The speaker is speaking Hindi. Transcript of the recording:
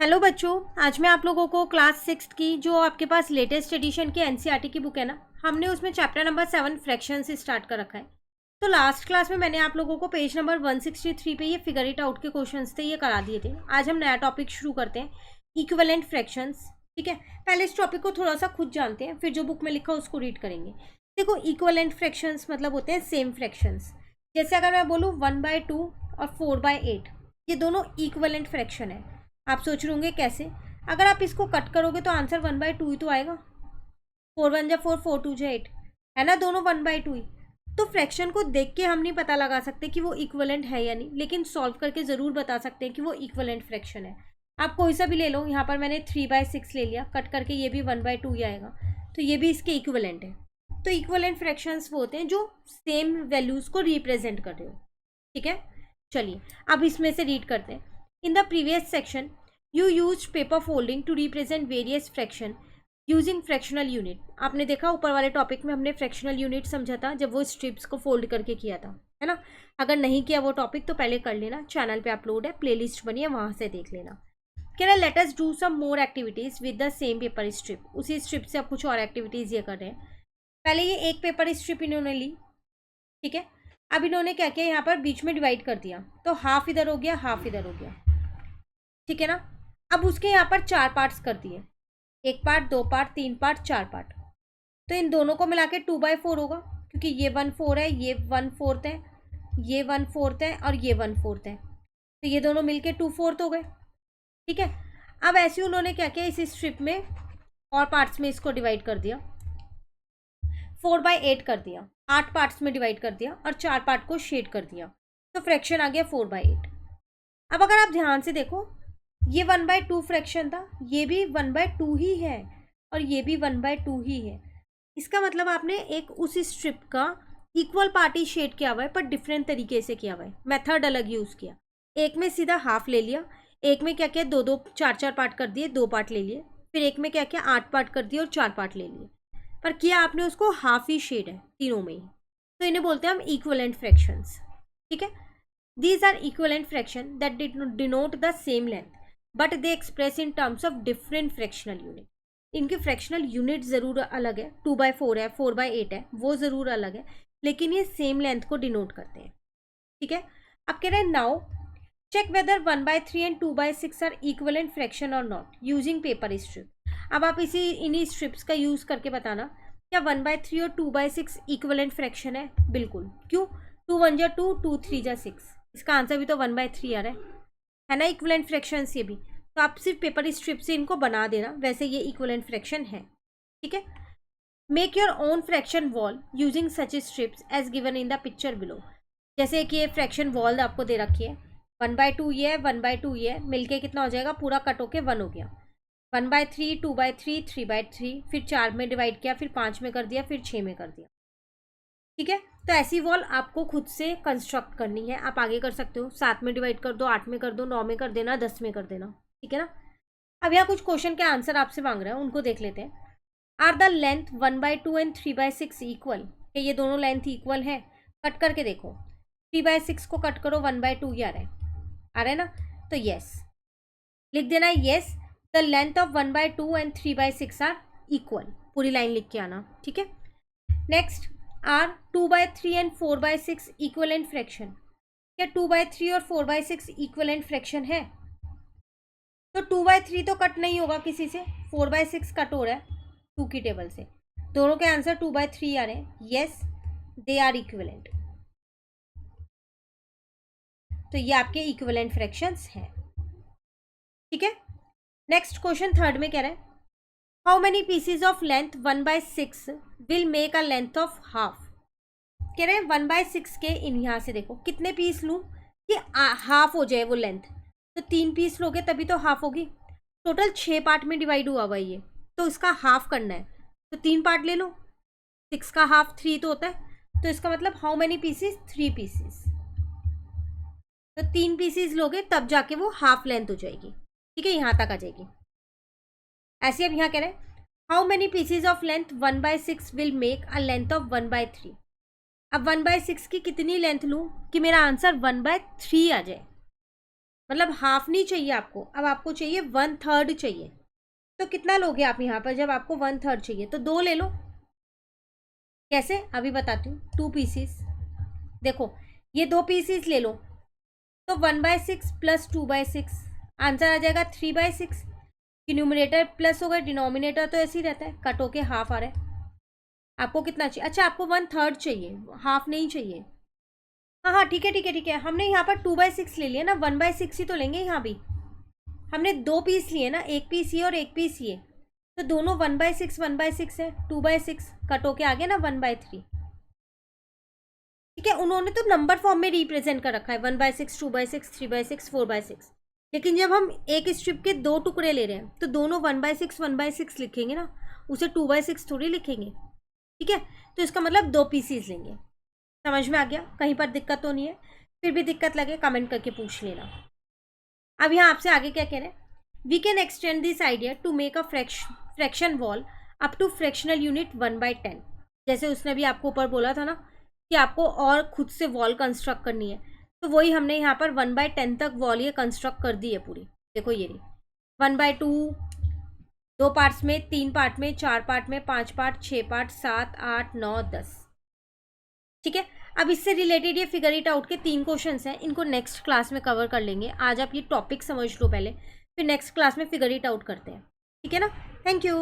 हेलो बच्चों, आज मैं आप लोगों को क्लास 6 की जो आपके पास लेटेस्ट एडिशन की एनसीईआरटी की बुक है ना, हमने उसमें चैप्टर नंबर 7 फ्रैक्शन से स्टार्ट कर रखा है। तो लास्ट क्लास में मैंने आप लोगों को पेज नंबर 163 पे ये फिगर इट आउट के क्वेश्चंस थे, ये करा दिए थे। आज हम नया टॉपिक शुरू करते हैं, इक्विवेलेंट फ्रैक्शंस। ठीक है, पहले इस टॉपिक को थोड़ा सा खुद जानते हैं, फिर जो बुक में लिखा उसको रीड करेंगे। देखो, इक्विवेलेंट फ्रैक्शंस मतलब होते हैं सेम फ्रैक्शंस। जैसे अगर मैं बोलूँ 1/2 और 4/8, ये दोनों इक्विवेलेंट फ्रैक्शन है। आप सोच रहे होंगे कैसे? अगर आप इसको कट करोगे तो आंसर 1/2 ही तो आएगा। 4 1 जा 4, 4 2 जा 8, है ना, दोनों 1/2 ही। तो फ्रैक्शन को देख के हम नहीं पता लगा सकते कि वो इक्विवेलेंट है या नहीं, लेकिन सॉल्व करके ज़रूर बता सकते हैं कि वो इक्विवेलेंट फ्रैक्शन है। आप कोई सा भी ले लो, यहाँ पर मैंने 3/6 ले लिया, कट करके ये भी 1/2 ही आएगा, तो ये भी इसके इक्विवेलेंट है। तो इक्विवेलेंट फ्रैक्शंस वो होते हैं जो सेम वैल्यूज़ को रिप्रेजेंट कर रहे हो। ठीक है, चलिए अब इसमें से रीड करते हैं। In the previous section, you used paper folding to represent various fraction using fractional unit. आपने देखा ऊपर वाले टॉपिक में हमने फ्रैक्शनल यूनिट समझा था जब वो स्ट्रिप्स को फोल्ड करके किया था, है ना। अगर नहीं किया वो टॉपिक तो पहले कर लेना, चैनल पे अपलोड है, प्लेलिस्ट बनी है, वहाँ से देख लेना। कह रहा let us do some more activities with the same paper strip. उसी स्ट्रिप से अब कुछ और एक्टिविटीज ये कर रहे हैं। पहले ये एक पेपर स्ट्रिप इन्होंने ली, ठीक है। अब इन्होंने क्या किया, यहाँ पर बीच में डिवाइड कर दिया, तो हाफ इधर हो गया, हाफ इधर हो गया, ठीक है ना। अब उसके यहाँ पर 4 पार्ट्स कर दिए, 1 पार्ट, 2 पार्ट, 3 पार्ट, 4 पार्ट। तो इन दोनों को मिला के 2/4 होगा, क्योंकि ये 1/4 है, ये 1/4 है, ये 1/4 है और ये 1/4 है, तो ये दोनों मिलके 2/4 हो गए। ठीक है, अब ऐसे उन्होंने क्या किया, इस स्ट्रिप में और पार्ट्स में इसको डिवाइड कर दिया, 4/8 कर दिया, 8 पार्ट्स में डिवाइड कर दिया और 4 पार्ट को शेड कर दिया, तो फ्रैक्शन आ गया 4/8। अब अगर आप ध्यान से देखो, ये 1/2 फ्रैक्शन था, ये भी 1/2 ही है और ये भी 1/2 ही है। इसका मतलब आपने एक उस स्ट्रिप का इक्वल पार्ट ही शेड किया हुआ है, पर डिफरेंट तरीके से किया हुआ है, मेथड अलग यूज़ किया। एक में सीधा हाफ ले लिया, एक में क्या किया, 2-2 4-4 पार्ट कर दिए, 2 पार्ट ले लिए, फिर एक में क्या किया, 8 पार्ट कर दिए और 4 पार्ट ले लिए, पर किया आपने उसको हाफ ही शेड है तीनों में ही। तो इन्हें बोलते हैं हम इक्विवेलेंट फ्रैक्शंस। ठीक है, these are equivalent fraction that denote the same length but they express in terms of different fractional unit. इनकी फ्रैक्शनल यूनिट ज़रूर अलग है, 2/4 है, 4/8 है, वो ज़रूर अलग है, लेकिन ये सेम लेंथ को डिनोट करते हैं। ठीक है, अब कह रहे हैं now check whether 1/3 and 2/6 are equivalent fraction और नॉट यूजिंग पेपर स्ट्रिप। अब आप इन्हीं स्ट्रिप्स का यूज़ करके बताना क्या 1/3 और 2/6 इक्विवेलेंट फ्रैक्शन है। बिल्कुल, क्यों, 2 1 जा 2, 2 3 जा 6, इसका आंसर भी तो 1/3 आ रहा है ना, इक्विवेलेंट फ्रैक्शंस ये भी। तो आप सिर्फ पेपर स्ट्रिप से इनको बना देना, वैसे ये इक्विवेलेंट फ्रैक्शन है। ठीक है, make your own fraction wall using such strips as given in the picture below. जैसे कि ये फ्रैक्शन वॉल आपको दे रखी है, 1/2 ये है, 1/2 ये है, मिलके कितना हो जाएगा, पूरा कट होके 1 हो गया। 1/3, 2/3, 3/3, फिर 4 में डिवाइड किया, फिर 5 में कर दिया, फिर 6 में कर दिया। ठीक है, तो ऐसी वॉल आपको खुद से कंस्ट्रक्ट करनी है। आप आगे कर सकते हो, 7 में डिवाइड कर दो, 8 में कर दो, 9 में कर देना, 10 में कर देना। ठीक है ना। अब यहाँ कुछ क्वेश्चन के आंसर आपसे मांग रहे हैं, उनको देख लेते हैं। Are the length 1/2 and 3/6 equal, ये दोनों लेंथ इक्वल है। कट करके देखो, 3/6 को कट करो, 1/2 ही आ रहा है ना, तो येस लिख देना, yes the length of 1/2 and 3/6 are equal, पूरी लाइन लिख के आना। ठीक है, next, are 2/3 and 4/6 equivalent fraction. क्या 2/3 और 4/6 इक्विवेलेंट फ्रैक्शन है? तो 2/3 तो कट नहीं होगा किसी से, 4/6 कट हो रहा है 2 की टेबल से, दोनों के आंसर 2/3 आ रहे हैं। येस दे आर इक्विवेलेंट, तो ये आपके इक्विवेलेंट फ्रैक्शंस हैं। ठीक है, नेक्स्ट क्वेश्चन थर्ड में कह रहे हैं how many PCs of length 1/6 will make a length of half. कह रहे हैं 1/6 के, इन यहाँ से देखो कितने पीस लूँ कि हाफ हो जाए वो लेंथ, तो 3 पीस लोगे तभी तो हाफ होगी। टोटल 6 पार्ट में डिवाइड हुआ हुआ ये, तो इसका हाफ करना है, तो 3 पार्ट ले लो, 6 का हाफ 3 तो होता है, तो इसका मतलब हाउ मेनी पीसीज, 3 पीसीज, तो 3 पीसीज लोगे तब जाके वो हाफ लेंथ हो जाएगी। ठीक है, यहाँ तक आ जाएगी। ऐसे अब यहाँ कह रहे हैं how many PCs of length 1/6 will make a length of 1/3। अब 1/6 की कितनी लेंथ लूँ कि मेरा आंसर 1/3 आ जाए। मतलब हाफ नहीं चाहिए आपको, अब आपको चाहिए 1/3 चाहिए। तो कितना लोगे आप यहाँ पर, जब आपको 1/3 चाहिए तो 2 ले लो। कैसे, अभी बताती हूँ। 2 पीसीस, देखो ये 2 पीसीस ले लो, तो 1/6 प्लस 2/6 आंसर आ जाएगा 3/6। न्यूमरेटर प्लस होगा, डिनोमिनेटर तो ऐसे ही रहता है, कट होके हाफ आ रहा है। आपको कितना चाहिए, अच्छा आपको 1/3 चाहिए, हाफ नहीं चाहिए। हाँ हाँ ठीक है ठीक है ठीक है, हमने यहाँ पर 2/6 ले लिया ना, 1/6 ही तो लेंगे यहाँ भी। हमने 2 पीस लिए ना, एक पीस ये और एक पीस ये, तो दोनों 1/6 है। 2/6 कट होके आ गया ना 1/3। ठीक है, उन्होंने तो नंबर फॉर्म में रिप्रेजेंट कर रखा है 1/6, 2/6, 3/6, 4/6। लेकिन जब हम एक स्ट्रिप के 2 टुकड़े ले रहे हैं तो दोनों 1/6 लिखेंगे ना, उसे 2/6 थोड़ी लिखेंगे। ठीक है, तो इसका मतलब 2 पीसीज लेंगे। समझ में आ गया, कहीं पर दिक्कत तो नहीं है? फिर भी दिक्कत लगे कमेंट करके पूछ लेना। अब यहाँ आपसे आगे क्या कह रहे हैं, we can extend this idea to make a fraction wall up to fractional unit 1/10। जैसे उसने भी आपको ऊपर बोला था ना कि आपको और खुद से वॉल कंस्ट्रक्ट करनी है, तो वही हमने यहाँ पर 1/10 तक वॉल ये कंस्ट्रक्ट कर दी है पूरी। देखो ये रही 1/2, 2 पार्ट्स में, 3 पार्ट में, 4 पार्ट में, 5 पार्ट, 6 पार्ट, 7, 8, 9, 10। ठीक है, अब इससे रिलेटेड ये फिगर इट आउट के 3 क्वेश्चंस हैं, इनको नेक्स्ट क्लास में कवर कर लेंगे। आज आप ये टॉपिक समझ लो पहले, फिर नेक्स्ट क्लास में फिगर इट आउट करते हैं। ठीक है ना, थैंक यू।